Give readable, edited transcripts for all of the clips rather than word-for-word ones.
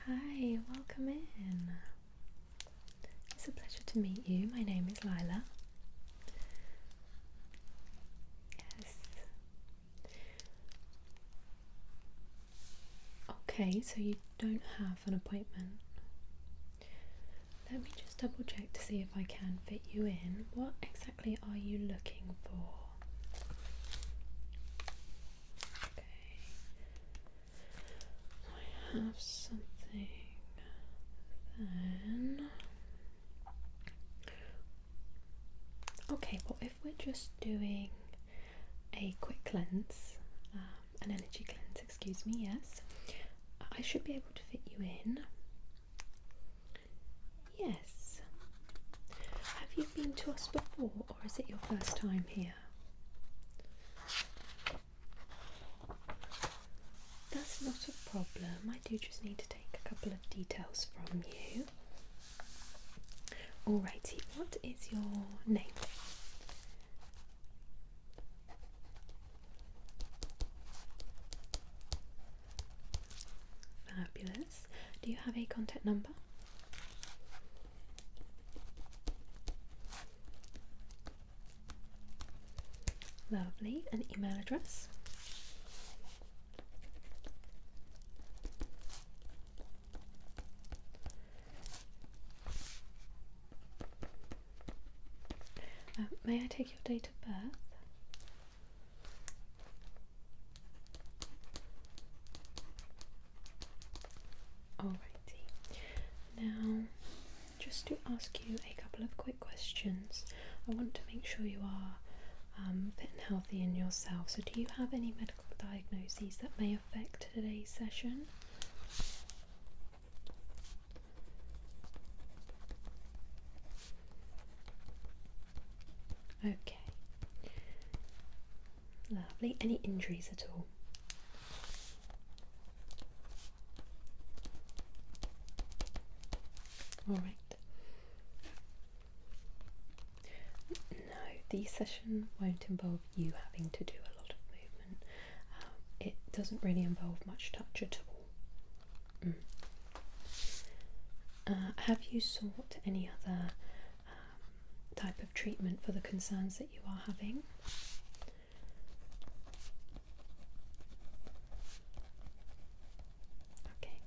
Hi, welcome in. It's a pleasure to meet you. My name is Lila. Yes. Okay, so you don't have an appointment. Let me just double check to see if I can fit you in. What exactly are you looking for? Okay. I have something then. Okay, well, if we're just doing a quick cleanse, an energy cleanse, excuse me, yes, I should be able to fit you in. Yes. Have you been to us before, or is it your first time here? That's not a problem. I do just need to take a couple of details from you. Alrighty, what is your name? Fabulous. Do you have a contact number? Lovely. An email address? May I take your date of birth? Alrighty. Now, just to ask you a couple of quick questions, I want to make sure you are fit and healthy in yourself. So do you have any medical diagnoses that may affect today's session? Okay. Lovely. Any injuries at all? Alright. No, the session won't involve you having to do a lot of movement. It doesn't really involve much touch at all. Have you sought any other type of treatment for the concerns that you are having? Okay.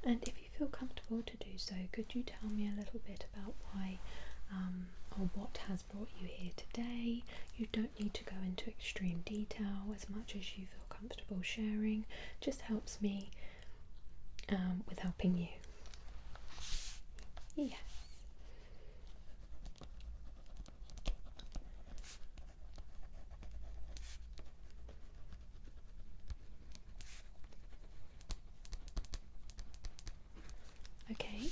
And if you feel comfortable to do so, could you tell me a little bit about why or what has brought you here today? You don't need to go into extreme detail, as much as you feel comfortable sharing. Just helps me with helping you. Yes. Okay.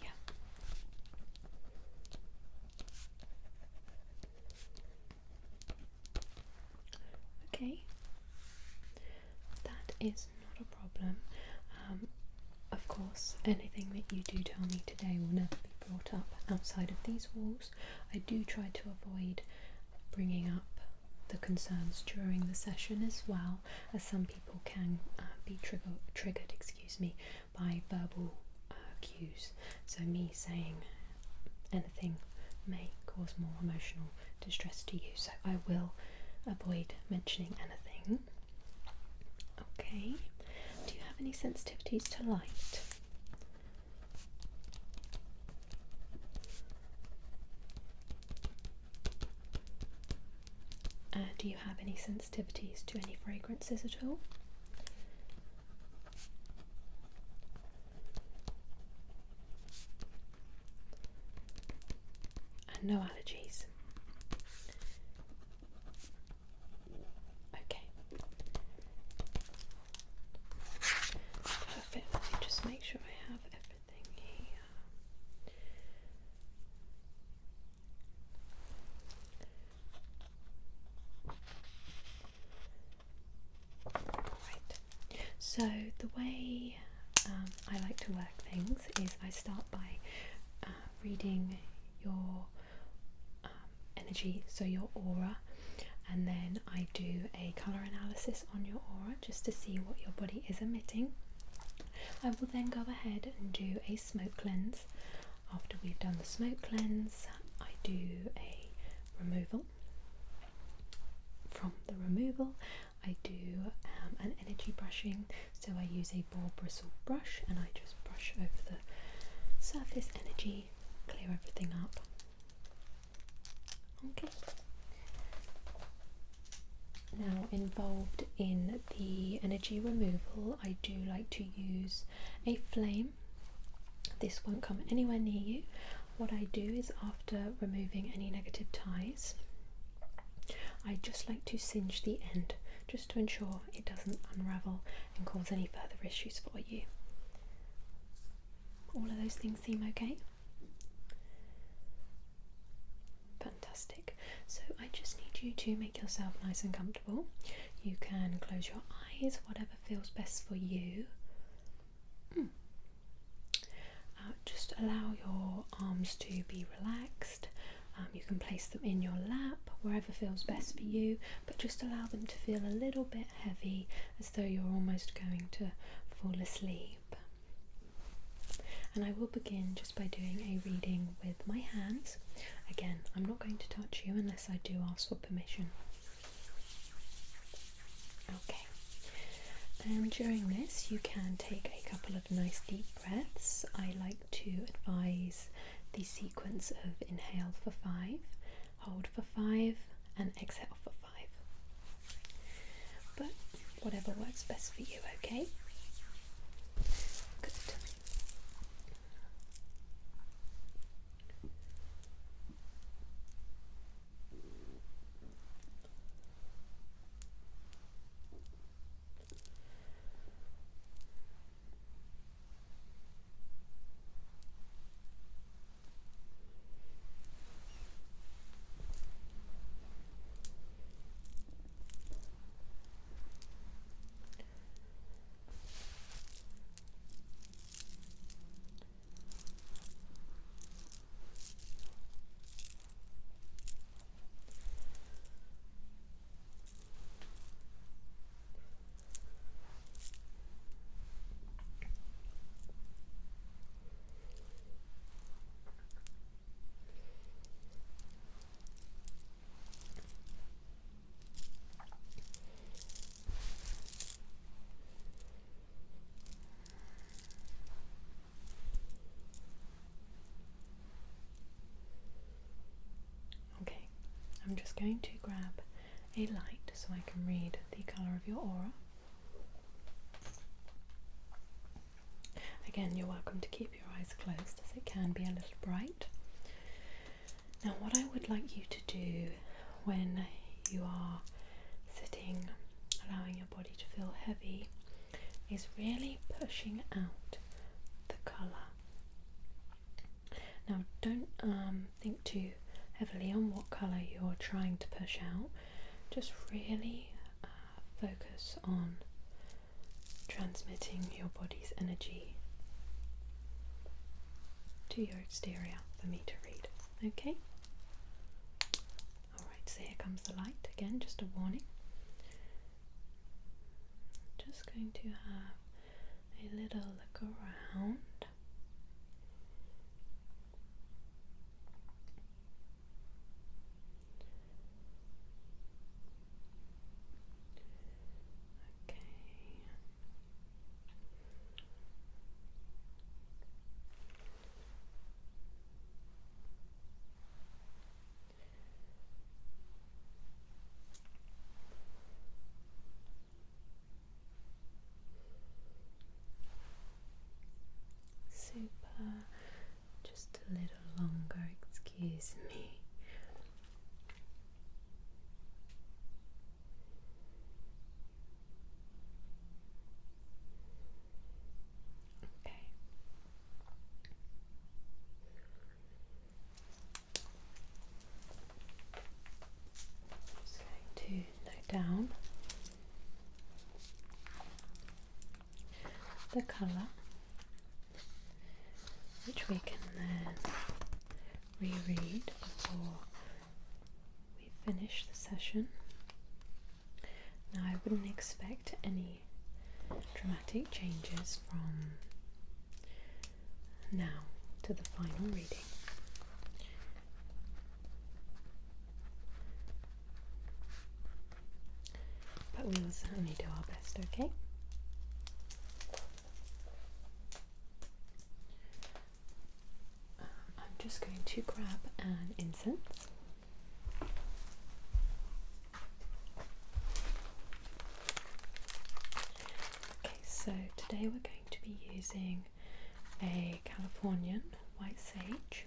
Yeah. Okay. That is not a problem. Of course, anything that you do tell me today will never be brought up outside of these walls. I do try to avoid bringing up the concerns during the session as well, as some people can be triggered, by verbal cues. So me saying anything may cause more emotional distress to you, so I will avoid mentioning anything. Okay. Do you have any sensitivities to light? Do you have any sensitivities to any fragrances at all? And no allergies? Okay. Perfect. Let me just make sure I have everything here. Right. So the way I like to work things is I start by reading your energy, so your aura, and then I do a colour analysis on your aura just to see what your body is emitting. I will then go ahead and do a smoke cleanse. After we've done the smoke cleanse, I do a removal. From the removal, I do an energy brushing, so I use a ball bristle brush and I just brush over the surface energy, clear everything up. Okay. Now, involved in the energy removal, I do like to use a flame. This won't come anywhere near you. What I do is, after removing any negative ties, I just like to singe the end, just to ensure it doesn't unravel and cause any further issues for you. All of those things seem okay? Fantastic. So I just need you to make yourself nice and comfortable. You can close your eyes, whatever feels best for you. Just allow your arms to be relaxed. You can place them in your lap, wherever feels best for you, but just allow them to feel a little bit heavy, as though you're almost going to fall asleep. And I will begin just by doing a reading with my hands. Again, I'm not going to touch you unless I do ask for permission. Okay. And during this, you can take a couple of nice deep breaths. I like to advise the sequence of inhale for 5, hold for 5, and exhale for 5. But whatever works best for you, okay? Good. I'm just going to grab a light so I can read the colour of your aura. Again, you're welcome to keep your eyes closed, as it can be a little bright. Now, what I would like you to do when you are sitting, allowing your body to feel heavy, is really pushing out the colour. Now, don't think too heavily on what colour you're trying to push out. Just really focus on transmitting your body's energy to your exterior for me to read. Okay? Alright, so here comes the light again, just a warning. Just going to have a little look around. Super, just a little longer, excuse me. Okay. Just going to note down the colour which we can then reread before we finish the session. Now, I wouldn't expect any dramatic changes from now to the final reading. But we will certainly do our best, okay? I'm just going to grab an incense. Okay, so today we're going to be using a Californian white sage.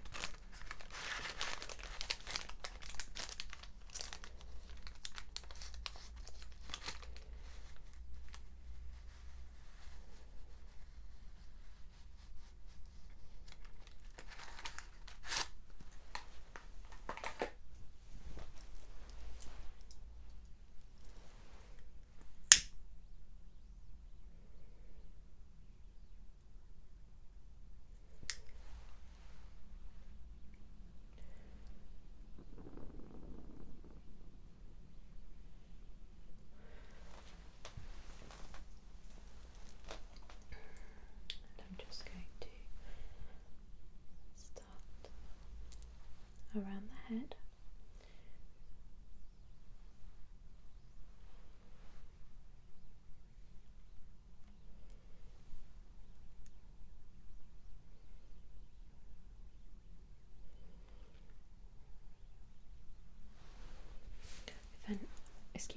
Around the head.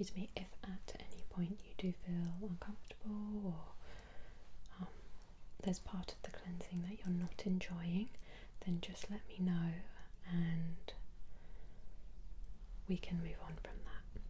If at any point you do feel uncomfortable or there's part of the cleansing that you're not enjoying, then just let me know and we can move on from that.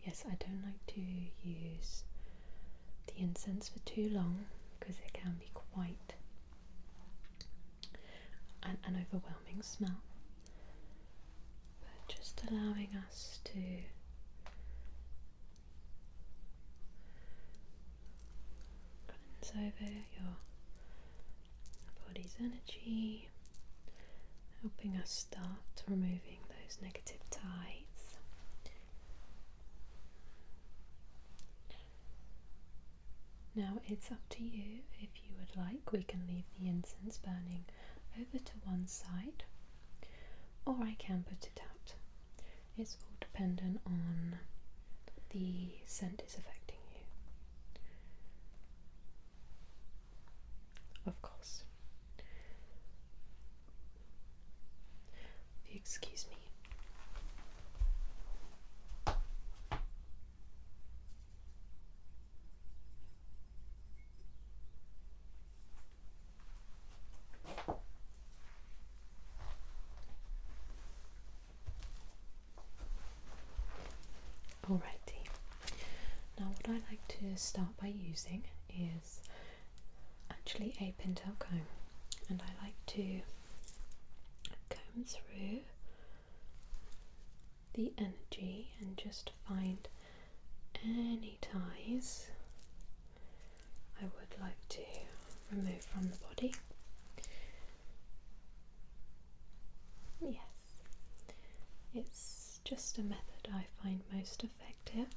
Yes, I don't like to use the incense for too long because it can be quite an overwhelming smell. But just allowing us to cleanse over your body's energy, helping us start removing those negative tides. Now it's up to you. If you would like, we can leave the incense burning over to one side, or I can put it out. It's all dependent on the scent is affecting you. Of course. If you excuse me. Alrighty, now what I like to start by using is actually a pintail comb, and I like to comb through the energy and just find any ties I would like to remove from the body. Yes, it's just a method I find most effective.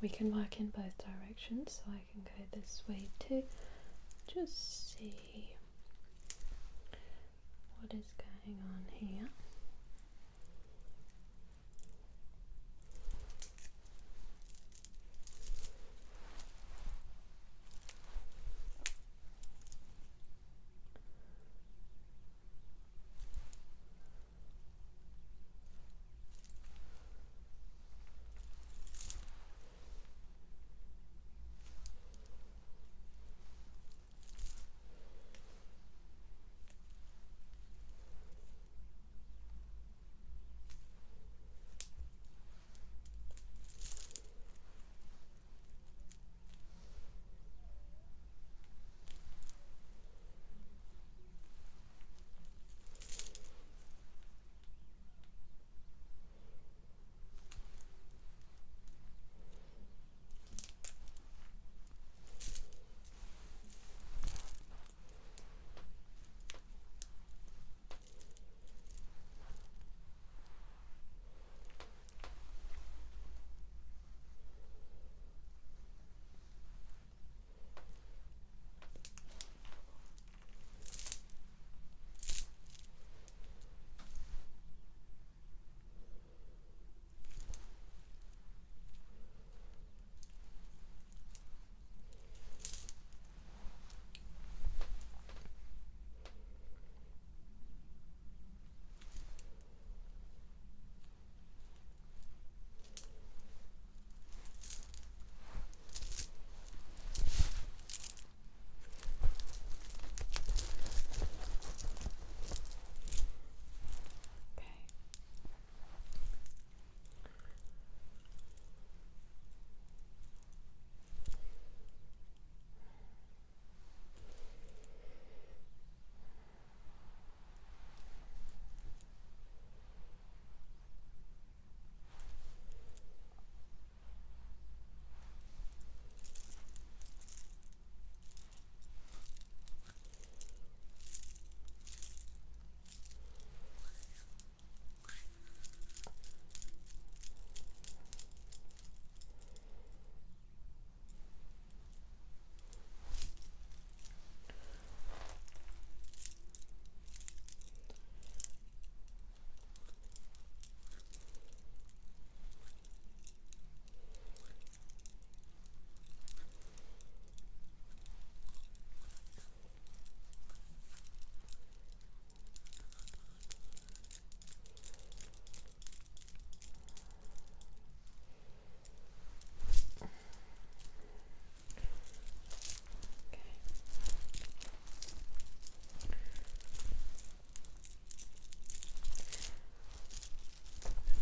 we can work in both directions, so I can go this way too. Just see what is going on here.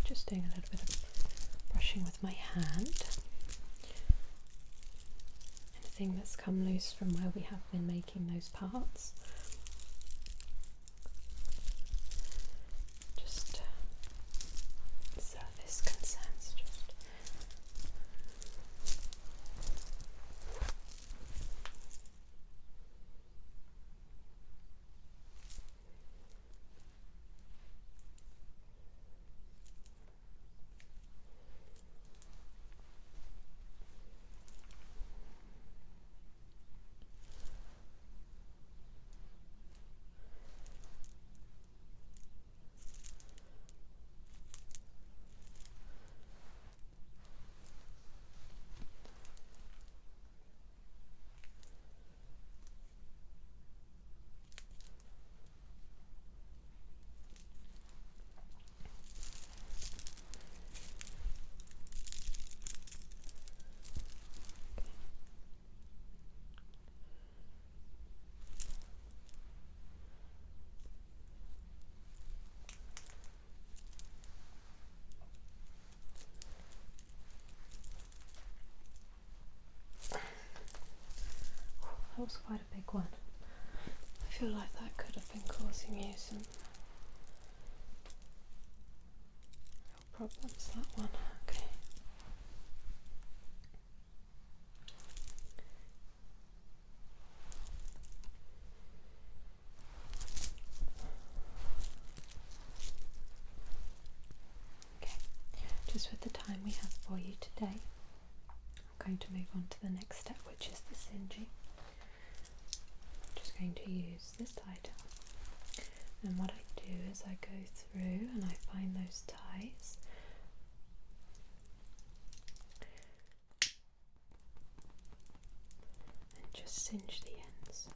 Just doing a little bit of brushing with my hand. Anything that's come loose from where we have been making those parts. Just surface concerns, just that was quite a big one. I feel like that could have been causing you some real problems, that one. Okay. Okay, just with the time we have for you today, going to move on to the next step, which is the singeing. I'm just going to use this tie down, and what I do is I go through and I find those ties. And just cinch the ends.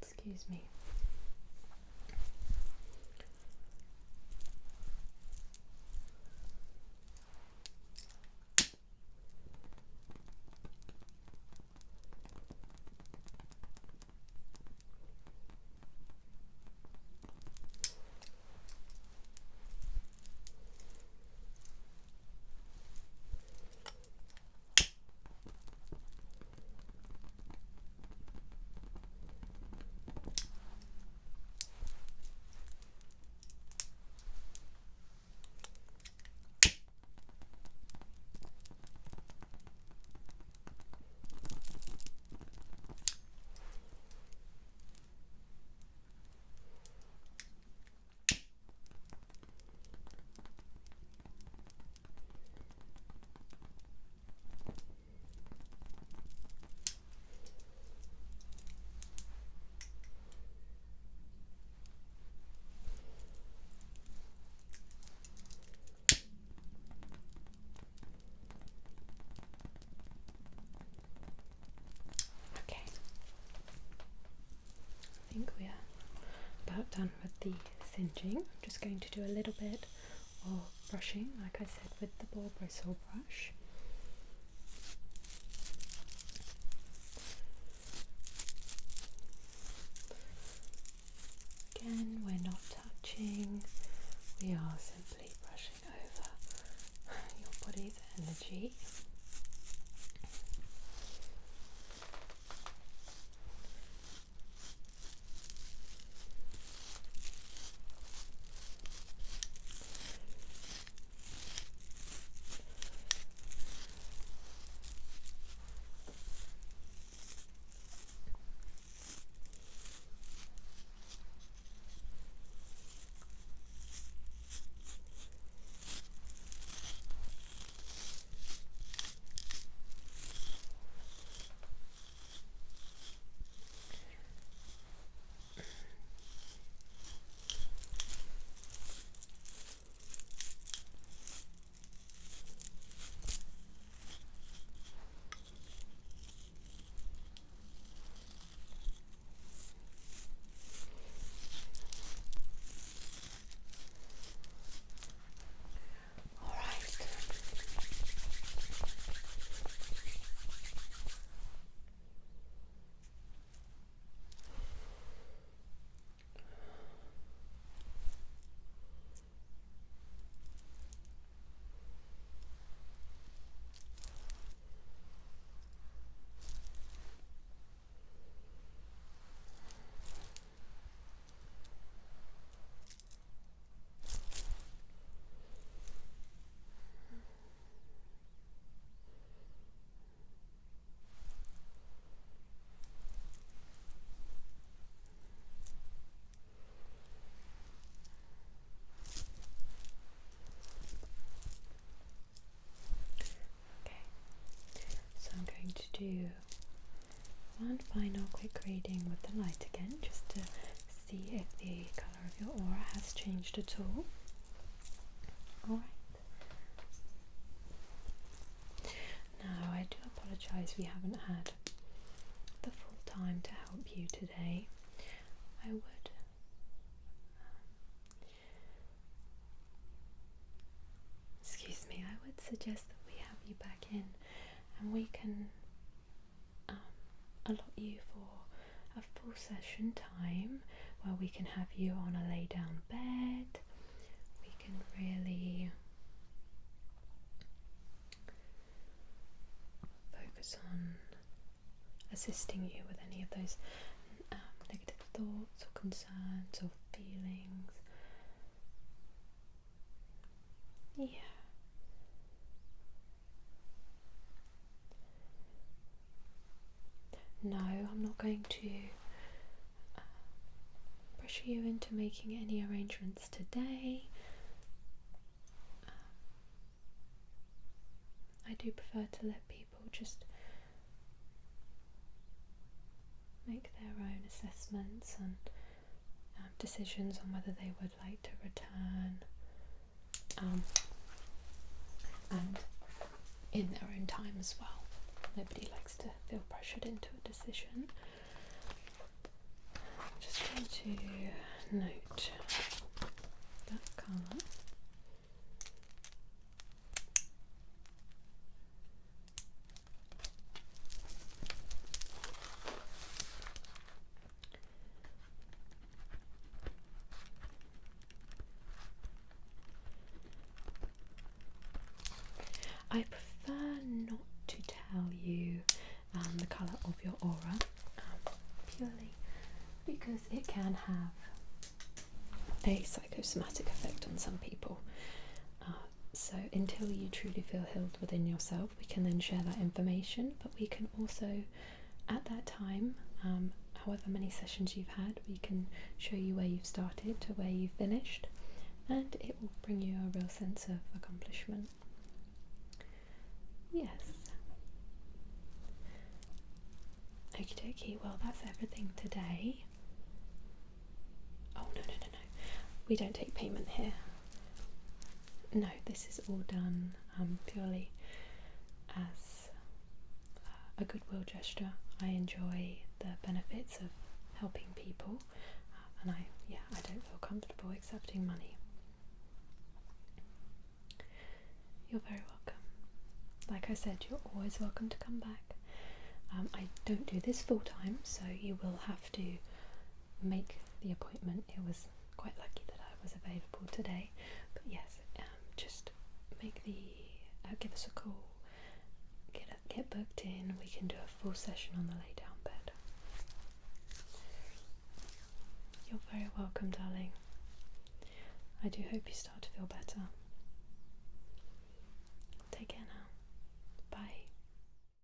Excuse me. I think we are about done with the singeing. I'm just going to do a little bit of brushing, like I said, with the ball bristle brush. Again, we're not touching, we are simply brushing over your body's energy. do one final quick reading with the light again, just to see if the colour of your aura has changed at all. Alright. Now, I do apologise we haven't had the full time to help you today. I would suggest that we have you back in and we can allot you for a full session time where we can have you on a lay down bed. We can really focus on assisting you with any of those negative thoughts or concerns or feelings. Yeah. No, I'm not going to pressure you into making any arrangements today. I do prefer to let people just make their own assessments and decisions on whether they would like to return, and in their own time as well. Nobody likes to feel pressured into a decision. I'm just going to note that colour. I prefer not to tell you the colour of your aura, purely because it can have a psychosomatic effect on some people. So until you truly feel healed within yourself, we can then share that information, but we can also, at that time, however many sessions you've had, we can show you where you've started to where you've finished, and it will bring you a real sense of accomplishment. Yes. Okie dokie, well that's everything today. Oh no. We don't take payment here. No, this is all done purely as a goodwill gesture. I enjoy the benefits of helping people, and I don't feel comfortable accepting money. You're very welcome. Like I said, you're always welcome to come back. I don't do this full time, so you will have to make the appointment. It was quite lucky that I was available today, but yes, just make give us a call, get booked in. We can do a full session on the lay down bed. You're very welcome, darling. I do hope you start to feel better.